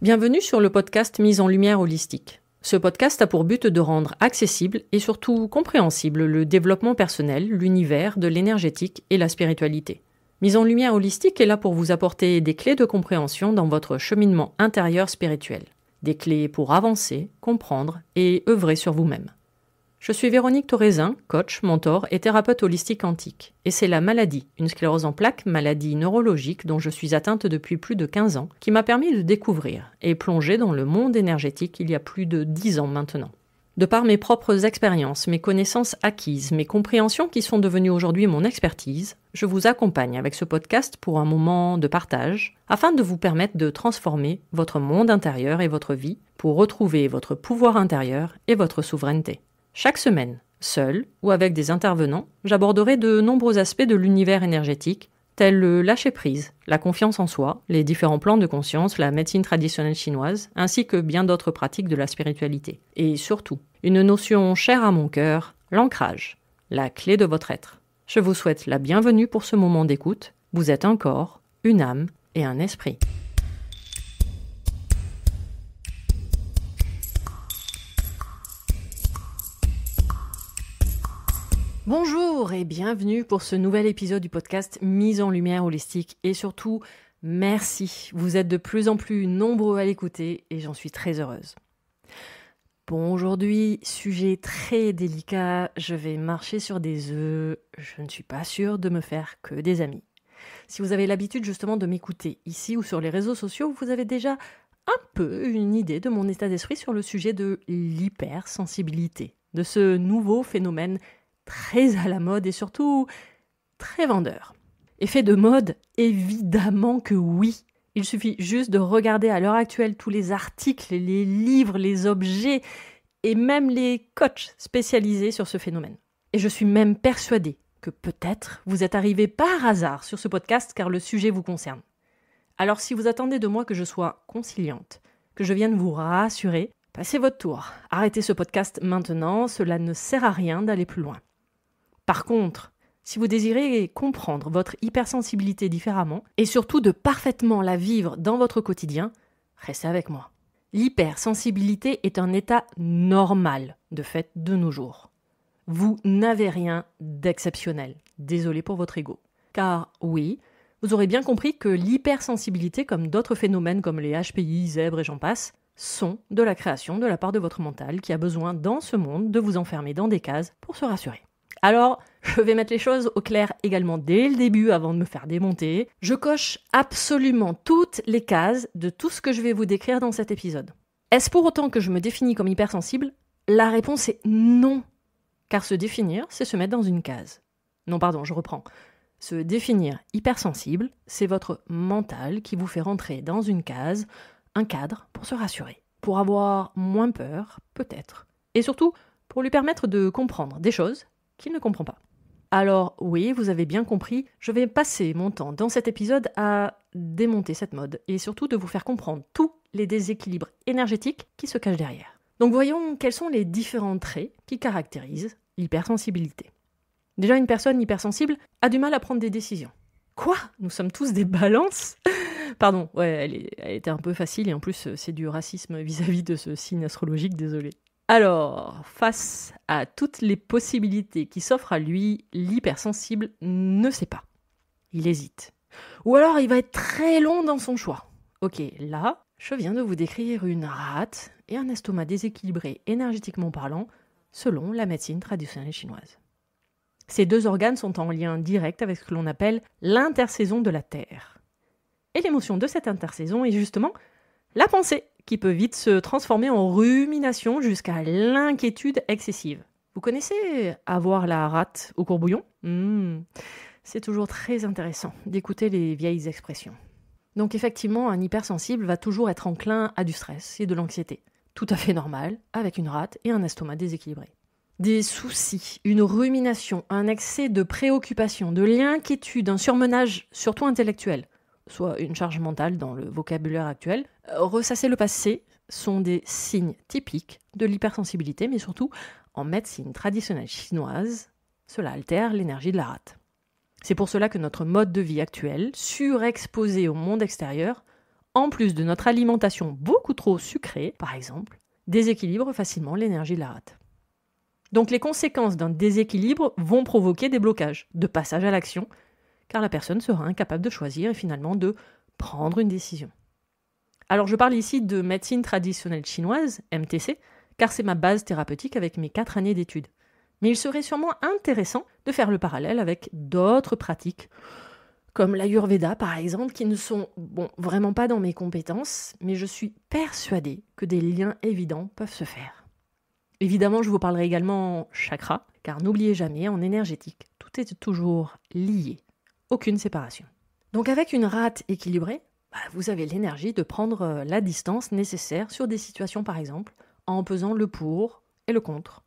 Bienvenue sur le podcast Mise en lumière holistique. Ce podcast a pour but de rendre accessible et surtout compréhensible le développement personnel, l'univers de l'énergétique et la spiritualité. Mise en lumière holistique est là pour vous apporter des clés de compréhension dans votre cheminement intérieur spirituel. Des clés pour avancer, comprendre et œuvrer sur vous-même. Je suis Véronique Thorezin, coach, mentor et thérapeute holistique quantique. Et c'est la maladie, une sclérose en plaques, maladie neurologique dont je suis atteinte depuis plus de 15 ans, qui m'a permis de découvrir et plonger dans le monde énergétique il y a plus de 10 ans maintenant. De par mes propres expériences, mes connaissances acquises, mes compréhensions qui sont devenues aujourd'hui mon expertise, je vous accompagne avec ce podcast pour un moment de partage, afin de vous permettre de transformer votre monde intérieur et votre vie pour retrouver votre pouvoir intérieur et votre souveraineté. Chaque semaine, seul ou avec des intervenants, j'aborderai de nombreux aspects de l'univers énergétique, tels le lâcher-prise, la confiance en soi, les différents plans de conscience, la médecine traditionnelle chinoise, ainsi que bien d'autres pratiques de la spiritualité. Et surtout, une notion chère à mon cœur, l'ancrage, la clé de votre être. Je vous souhaite la bienvenue pour ce moment d'écoute. Vous êtes un corps, une âme et un esprit. Bonjour et bienvenue pour ce nouvel épisode du podcast Mise en lumière holistique et surtout, merci. Vous êtes de plus en plus nombreux à l'écouter et j'en suis très heureuse. Bon, aujourd'hui, sujet très délicat, je vais marcher sur des œufs, je ne suis pas sûre de me faire que des amis. Si vous avez l'habitude justement de m'écouter ici ou sur les réseaux sociaux, vous avez déjà un peu une idée de mon état d'esprit sur le sujet de l'hypersensibilité, de ce nouveau phénomène très à la mode et surtout très vendeur. Effet de mode, évidemment que oui. Il suffit juste de regarder à l'heure actuelle tous les articles, les livres, les objets et même les coachs spécialisés sur ce phénomène. Et je suis même persuadée que peut-être vous êtes arrivé par hasard sur ce podcast car le sujet vous concerne. Alors si vous attendez de moi que je sois conciliante, que je vienne vous rassurer, passez votre tour. Arrêtez ce podcast maintenant, cela ne sert à rien d'aller plus loin. Par contre, si vous désirez comprendre votre hypersensibilité différemment et surtout de parfaitement la vivre dans votre quotidien, restez avec moi. L'hypersensibilité est un état normal de fait de nos jours. Vous n'avez rien d'exceptionnel. Désolé pour votre ego. Car oui, vous aurez bien compris que l'hypersensibilité, comme d'autres phénomènes comme les HPI, zèbres et j'en passe, sont de la création de la part de votre mental qui a besoin dans ce monde de vous enfermer dans des cases pour se rassurer. Alors, je vais mettre les choses au clair également dès le début avant de me faire démonter. Je coche absolument toutes les cases de tout ce que je vais vous décrire dans cet épisode. Est-ce pour autant que je me définis comme hypersensible ? La réponse est non. Car se définir, c'est se mettre dans une case. Non, pardon, je reprends. Se définir hypersensible, c'est votre mental qui vous fait rentrer dans une case, un cadre pour se rassurer, pour avoir moins peur, peut-être. Et surtout, pour lui permettre de comprendre des choses qu'il ne comprend pas. Alors oui, vous avez bien compris, je vais passer mon temps dans cet épisode à démonter cette mode et surtout de vous faire comprendre tous les déséquilibres énergétiques qui se cachent derrière. Donc voyons quels sont les différents traits qui caractérisent l'hypersensibilité. Déjà, une personne hypersensible a du mal à prendre des décisions. Quoi ? Nous sommes tous des balances ? Pardon, ouais, elle était un peu facile et en plus c'est du racisme vis-à-vis de ce signe astrologique, désolé. Alors, face à toutes les possibilités qui s'offrent à lui, l'hypersensible ne sait pas. Il hésite. Ou alors, il va être très long dans son choix. Ok, là, je viens de vous décrire une rate et un estomac déséquilibré énergétiquement parlant, selon la médecine traditionnelle chinoise. Ces deux organes sont en lien direct avec ce que l'on appelle l'intersaison de la Terre. Et l'émotion de cette intersaison est justement la pensée, qui peut vite se transformer en rumination jusqu'à l'inquiétude excessive. Vous connaissez avoir la rate au courbouillon ? C'est toujours très intéressant d'écouter les vieilles expressions. Donc effectivement, un hypersensible va toujours être enclin à du stress et de l'anxiété. Tout à fait normal, avec une rate et un estomac déséquilibré. Des soucis, une rumination, un excès de préoccupation, de l'inquiétude, un surmenage, surtout intellectuel, soit une charge mentale dans le vocabulaire actuel, ressasser le passé sont des signes typiques de l'hypersensibilité, mais surtout, en médecine traditionnelle chinoise, cela altère l'énergie de la rate. C'est pour cela que notre mode de vie actuel, surexposé au monde extérieur, en plus de notre alimentation beaucoup trop sucrée, par exemple, déséquilibre facilement l'énergie de la rate. Donc les conséquences d'un déséquilibre vont provoquer des blocages de passage à l'action, car la personne sera incapable de choisir et finalement de prendre une décision. Alors je parle ici de médecine traditionnelle chinoise, MTC, car c'est ma base thérapeutique avec mes 4 années d'études. Mais il serait sûrement intéressant de faire le parallèle avec d'autres pratiques, comme l'Ayurveda par exemple, qui ne sont vraiment pas dans mes compétences, mais je suis persuadée que des liens évidents peuvent se faire. Évidemment, je vous parlerai également en chakra, car n'oubliez jamais, en énergétique, tout est toujours lié, aucune séparation. Donc avec une rate équilibrée, vous avez l'énergie de prendre la distance nécessaire sur des situations par exemple, en pesant le pour et le contre,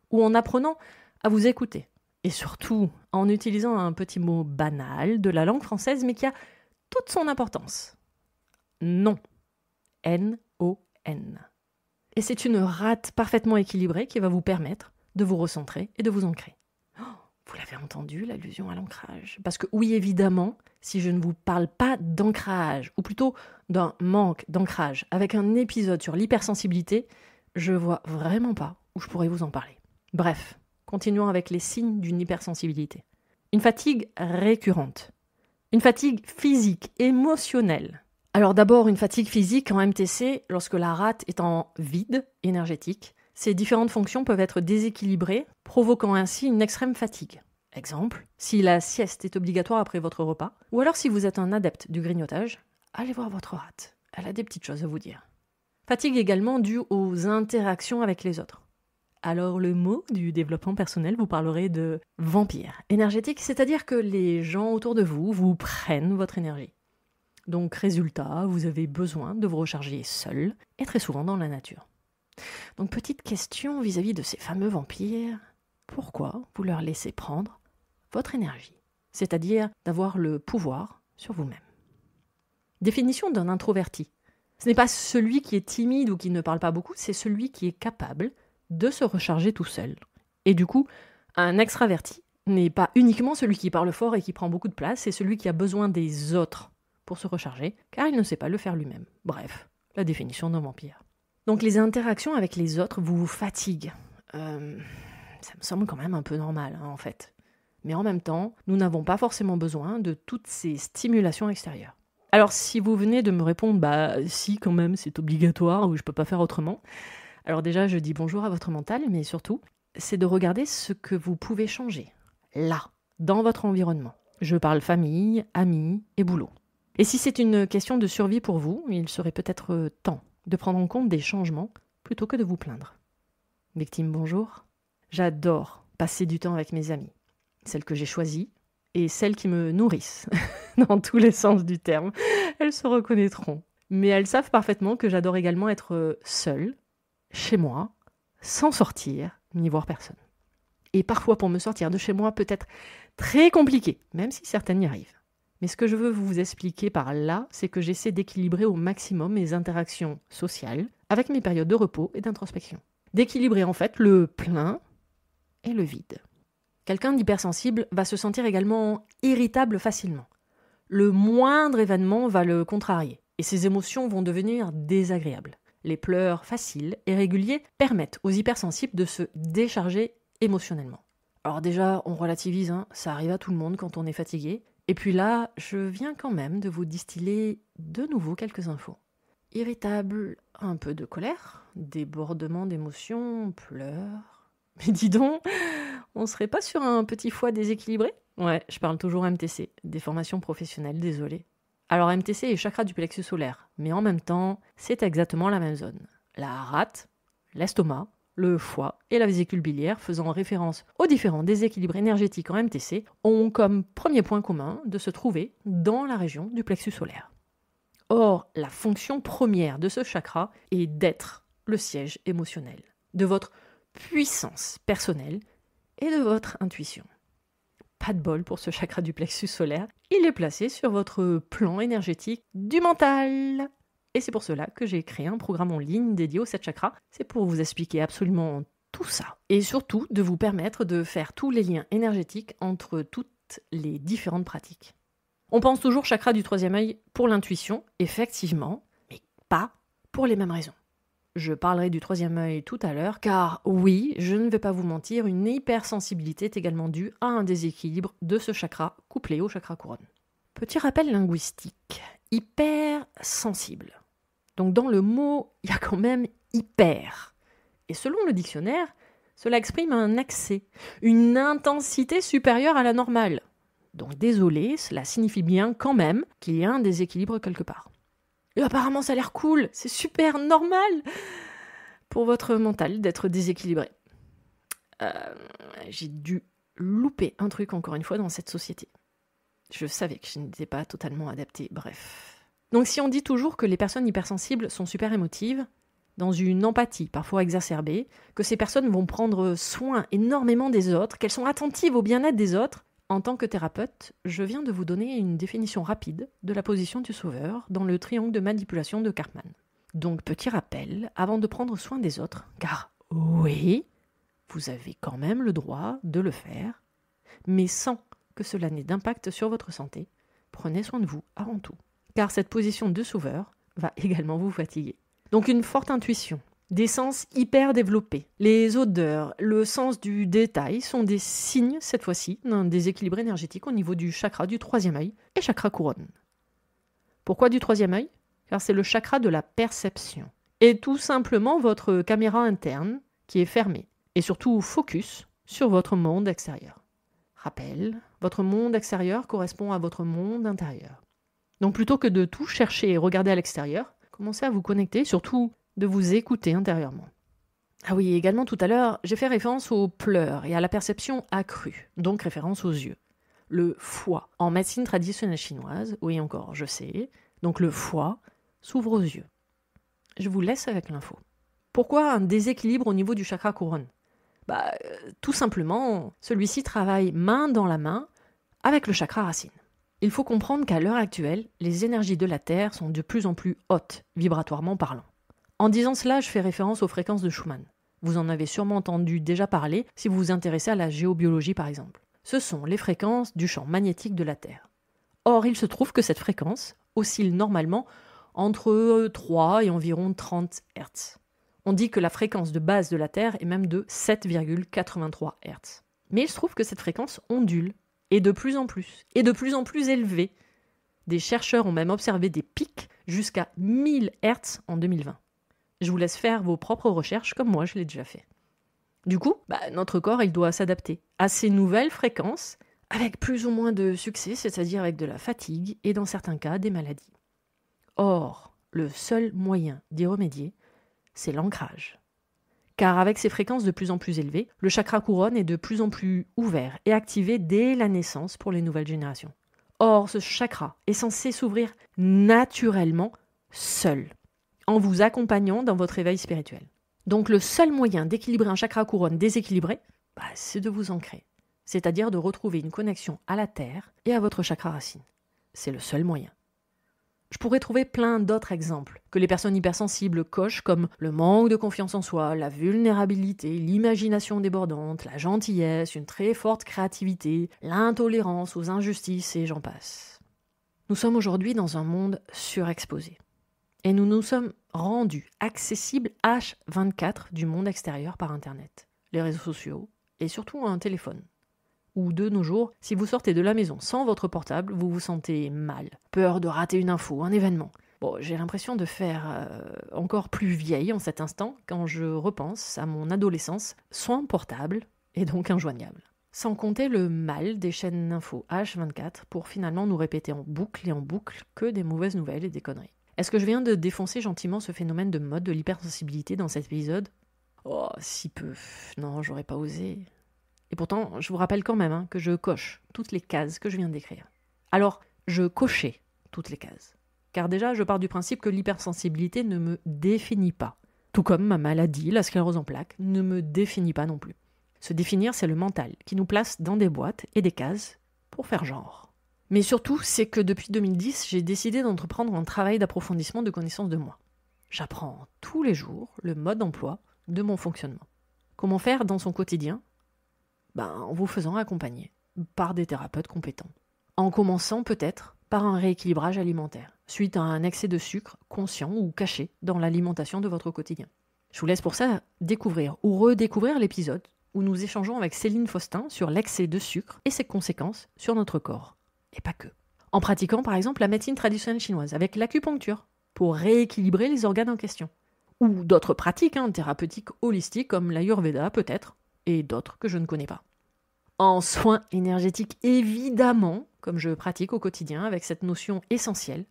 ou en apprenant à vous écouter. Et surtout, en utilisant un petit mot banal de la langue française, mais qui a toute son importance. Non. N-O-N. Et c'est une rate parfaitement équilibrée qui va vous permettre de vous recentrer et de vous ancrer. Vous l'avez entendu, l'allusion à l'ancrage. Parce que oui, évidemment, si je ne vous parle pas d'ancrage, ou plutôt d'un manque d'ancrage, avec un épisode sur l'hypersensibilité, je vois vraiment pas où je pourrais vous en parler. Bref. Continuons avec les signes d'une hypersensibilité. Une fatigue récurrente. Une fatigue physique, émotionnelle. Alors d'abord, une fatigue physique en MTC, lorsque la rate est en vide énergétique, ces différentes fonctions peuvent être déséquilibrées, provoquant ainsi une extrême fatigue. Exemple, si la sieste est obligatoire après votre repas, ou alors si vous êtes un adepte du grignotage, allez voir votre rate. Elle a des petites choses à vous dire. Fatigue également due aux interactions avec les autres. Alors le mot du développement personnel vous parlerait de vampire énergétique, c'est-à-dire que les gens autour de vous vous prennent votre énergie. Donc résultat, vous avez besoin de vous recharger seul et très souvent dans la nature. Donc petite question vis-à-vis de ces fameux vampires, pourquoi vous leur laissez prendre votre énergie, c'est-à-dire d'avoir le pouvoir sur vous-même? Définition d'un introverti. Ce n'est pas celui qui est timide ou qui ne parle pas beaucoup, c'est celui qui est capable de se recharger tout seul. Et du coup, un extraverti n'est pas uniquement celui qui parle fort et qui prend beaucoup de place, c'est celui qui a besoin des autres pour se recharger, car il ne sait pas le faire lui-même. Bref, la définition d'un vampire. Donc les interactions avec les autres vous fatiguent. Ça me semble quand même un peu normal, en fait. Mais en même temps, nous n'avons pas forcément besoin de toutes ces stimulations extérieures. Alors si vous venez de me répondre, si quand même, c'est obligatoire ou je peux pas faire autrement, alors déjà, je dis bonjour à votre mental, mais surtout, c'est de regarder ce que vous pouvez changer, là, dans votre environnement. Je parle famille, amis et boulot. Et si c'est une question de survie pour vous, il serait peut-être temps de prendre en compte des changements plutôt que de vous plaindre. Victime, bonjour. J'adore passer du temps avec mes amies, celles que j'ai choisies et celles qui me nourrissent, dans tous les sens du terme. Elles se reconnaîtront. Mais elles savent parfaitement que j'adore également être seule, chez moi, sans sortir, ni voir personne. Et parfois, pour me sortir de chez moi, peut être très compliqué, même si certaines y arrivent. Mais ce que je veux vous expliquer par là, c'est que j'essaie d'équilibrer au maximum mes interactions sociales avec mes périodes de repos et d'introspection. D'équilibrer en fait le plein et le vide. Quelqu'un d'hypersensible va se sentir également irritable facilement. Le moindre événement va le contrarier et ses émotions vont devenir désagréables. Les pleurs faciles et réguliers permettent aux hypersensibles de se décharger émotionnellement. Alors déjà, on relativise, ça arrive à tout le monde quand on est fatigué. Et puis là, je viens quand même de vous distiller de nouveau quelques infos. Irritable, un peu de colère, débordement d'émotions, pleurs. Mais dis donc, on serait pas sur un petit foie déséquilibré? Ouais, je parle toujours MTC, des formations professionnelles, désolé. Alors MTC est chakra du plexus solaire, mais en même temps, c'est exactement la même zone. La rate, l'estomac, le foie et la vésicule biliaire, faisant référence aux différents déséquilibres énergétiques en MTC, ont comme premier point commun de se trouver dans la région du plexus solaire. Or, la fonction première de ce chakra est d'être le siège émotionnel, de votre puissance personnelle et de votre intuition. Pas de bol pour ce chakra du plexus solaire, il est placé sur votre plan énergétique du mental. Et c'est pour cela que j'ai créé un programme en ligne dédié aux 7 chakras. C'est pour vous expliquer absolument tout ça. Et surtout, de vous permettre de faire tous les liens énergétiques entre toutes les différentes pratiques. On pense toujours chakra du troisième œil pour l'intuition, effectivement, mais pas pour les mêmes raisons. Je parlerai du troisième œil tout à l'heure, car oui, je ne vais pas vous mentir, une hypersensibilité est également due à un déséquilibre de ce chakra couplé au chakra couronne. Petit rappel linguistique, hypersensible. Donc dans le mot, il y a quand même hyper. Et selon le dictionnaire, cela exprime un accès, une intensité supérieure à la normale. Donc désolé, cela signifie bien quand même qu'il y a un déséquilibre quelque part. Et apparemment ça a l'air cool, c'est super normal pour votre mental d'être déséquilibré. J'ai dû louper un truc encore une fois dans cette société. Je savais que je n'étais pas totalement adaptée, bref. Donc si on dit toujours que les personnes hypersensibles sont super émotives, dans une empathie parfois exacerbée, que ces personnes vont prendre soin énormément des autres, qu'elles sont attentives au bien-être des autres, en tant que thérapeute, je viens de vous donner une définition rapide de la position du sauveur dans le triangle de manipulation de Karpman. Donc petit rappel, avant de prendre soin des autres, car oui, vous avez quand même le droit de le faire, mais sans que cela n'ait d'impact sur votre santé, prenez soin de vous avant tout, car cette position de sauveur va également vous fatiguer. Donc une forte intuition, des sens hyper développés, les odeurs, le sens du détail sont des signes, cette fois-ci, d'un déséquilibre énergétique au niveau du chakra du troisième œil et chakra couronne. Pourquoi du troisième œil ? Car c'est le chakra de la perception. Et tout simplement votre caméra interne qui est fermée, et surtout focus sur votre monde extérieur. Rappel, votre monde extérieur correspond à votre monde intérieur. Donc plutôt que de tout chercher et regarder à l'extérieur, commencez à vous connecter, surtout de vous écouter intérieurement. Ah oui, également tout à l'heure, j'ai fait référence aux pleurs et à la perception accrue, donc référence aux yeux. Le foie, en médecine traditionnelle chinoise, oui encore, je sais, donc le foie s'ouvre aux yeux. Je vous laisse avec l'info. Pourquoi un déséquilibre au niveau du chakra couronne ? Tout simplement, celui-ci travaille main dans la main avec le chakra racine. Il faut comprendre qu'à l'heure actuelle, les énergies de la Terre sont de plus en plus hautes, vibratoirement parlant. En disant cela, je fais référence aux fréquences de Schumann. Vous en avez sûrement entendu déjà parler si vous vous intéressez à la géobiologie par exemple. Ce sont les fréquences du champ magnétique de la Terre. Or, il se trouve que cette fréquence oscille normalement entre 3 et environ 30 Hz. On dit que la fréquence de base de la Terre est même de 7,83 Hz. Mais il se trouve que cette fréquence ondule, et de plus en plus élevée. Des chercheurs ont même observé des pics jusqu'à 1000 Hz en 2020. Je vous laisse faire vos propres recherches comme moi je l'ai déjà fait. Du coup, notre corps il doit s'adapter à ces nouvelles fréquences avec plus ou moins de succès, c'est-à-dire avec de la fatigue et dans certains cas des maladies. Or, le seul moyen d'y remédier, c'est l'ancrage. Car avec ces fréquences de plus en plus élevées, le chakra couronne est de plus en plus ouvert et activé dès la naissance pour les nouvelles générations. Or, ce chakra est censé s'ouvrir naturellement seul, en vous accompagnant dans votre éveil spirituel. Donc le seul moyen d'équilibrer un chakra couronne déséquilibré, c'est de vous ancrer, c'est-à-dire de retrouver une connexion à la Terre et à votre chakra racine. C'est le seul moyen. Je pourrais trouver plein d'autres exemples que les personnes hypersensibles cochent comme le manque de confiance en soi, la vulnérabilité, l'imagination débordante, la gentillesse, une très forte créativité, l'intolérance aux injustices et j'en passe. Nous sommes aujourd'hui dans un monde surexposé. Et nous nous sommes rendus accessibles H24 du monde extérieur par Internet, les réseaux sociaux et surtout un téléphone. Ou de nos jours, si vous sortez de la maison sans votre portable, vous vous sentez mal, peur de rater une info, un événement. Bon, j'ai l'impression de faire encore plus vieille en cet instant quand je repense à mon adolescence sans portable et donc injoignable. Sans compter le mal des chaînes d'infos H24 pour finalement nous répéter en boucle et en boucle que des mauvaises nouvelles et des conneries. Est-ce que je viens de défoncer gentiment ce phénomène de mode de l'hypersensibilité dans cet épisode ? Oh, si peu. Non, j'aurais pas osé. Et pourtant, je vous rappelle quand même que je coche toutes les cases que je viens de décrire. Alors, je cochais toutes les cases. Car déjà, je pars du principe que l'hypersensibilité ne me définit pas. Tout comme ma maladie, la sclérose en plaques, ne me définit pas non plus. Se définir, c'est le mental, qui nous place dans des boîtes et des cases pour faire genre. Mais surtout, c'est que depuis 2010, j'ai décidé d'entreprendre un travail d'approfondissement de connaissance de moi. J'apprends tous les jours le mode d'emploi de mon fonctionnement. Comment faire dans son quotidien ? En vous faisant accompagner par des thérapeutes compétents. En commençant peut-être par un rééquilibrage alimentaire, suite à un excès de sucre conscient ou caché dans l'alimentation de votre quotidien. Je vous laisse pour ça découvrir ou redécouvrir l'épisode où nous échangeons avec Céline Faustin sur l'excès de sucre et ses conséquences sur notre corps. Et pas que. En pratiquant par exemple la médecine traditionnelle chinoise avec l'acupuncture pour rééquilibrer les organes en question. Ou d'autres pratiques thérapeutiques holistiques comme l'Ayurveda peut-être, et d'autres que je ne connais pas. En soins énergétiques évidemment, comme je pratique au quotidien avec cette notion essentielle,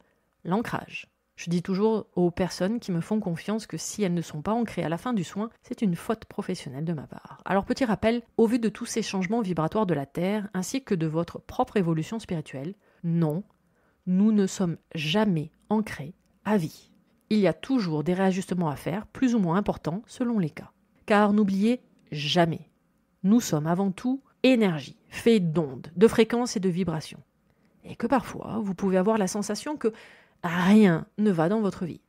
l'ancrage. Je dis toujours aux personnes qui me font confiance que si elles ne sont pas ancrées à la fin du soin, c'est une faute professionnelle de ma part. Alors petit rappel, au vu de tous ces changements vibratoires de la Terre, ainsi que de votre propre évolution spirituelle, non, nous ne sommes jamais ancrés à vie. Il y a toujours des réajustements à faire, plus ou moins importants selon les cas. Car n'oubliez jamais, nous sommes avant tout énergie, faite d'ondes, de fréquences et de vibrations. Et que parfois, vous pouvez avoir la sensation que rien ne va dans votre vie.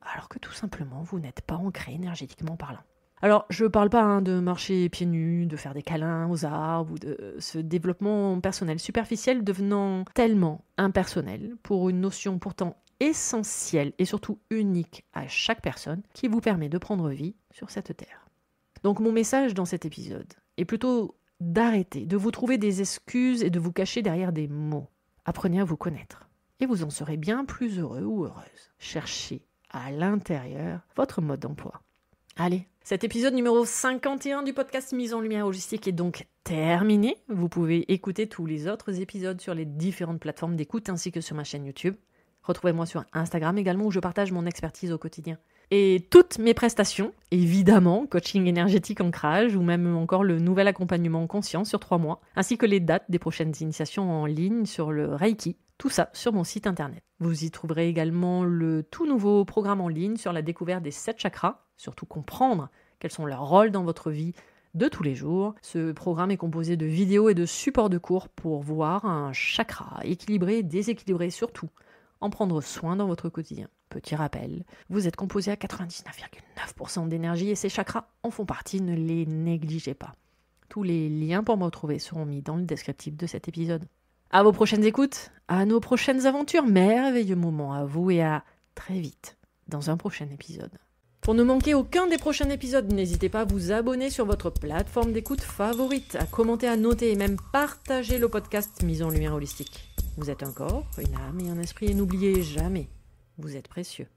Alors que tout simplement, vous n'êtes pas ancré énergétiquement parlant. Alors, je ne parle pas de marcher pieds nus, de faire des câlins aux arbres, ou de ce développement personnel superficiel devenant tellement impersonnel pour une notion pourtant essentielle et surtout unique à chaque personne qui vous permet de prendre vie sur cette terre. Donc mon message dans cet épisode est plutôt d'arrêter, de vous trouver des excuses et de vous cacher derrière des mots. Apprenez à vous connaître. Et vous en serez bien plus heureux ou heureuse. Cherchez à l'intérieur votre mode d'emploi. Allez, cet épisode numéro 51 du podcast Mise en Lumière Holistique est donc terminé. Vous pouvez écouter tous les autres épisodes sur les différentes plateformes d'écoute ainsi que sur ma chaîne YouTube. Retrouvez-moi sur Instagram également où je partage mon expertise au quotidien. Et toutes mes prestations, évidemment, coaching énergétique ancrage ou même encore le nouvel accompagnement en conscience sur 3 mois, ainsi que les dates des prochaines initiations en ligne sur le Reiki, tout ça sur mon site internet. Vous y trouverez également le tout nouveau programme en ligne sur la découverte des 7 chakras, surtout comprendre quels sont leurs rôles dans votre vie de tous les jours. Ce programme est composé de vidéos et de supports de cours pour voir un chakra équilibré et déséquilibré surtout, en prendre soin dans votre quotidien. Petit rappel, vous êtes composé à 99,9% d'énergie et ces chakras en font partie, ne les négligez pas. Tous les liens pour me retrouver seront mis dans le descriptif de cet épisode. À vos prochaines écoutes, à nos prochaines aventures, merveilleux moments à vous et à très vite dans un prochain épisode. Pour ne manquer aucun des prochains épisodes, n'hésitez pas à vous abonner sur votre plateforme d'écoute favorite, à commenter, à noter et même partager le podcast Mise en Lumière Holistique. Vous êtes un corps, une âme et un esprit et n'oubliez jamais, vous êtes précieux.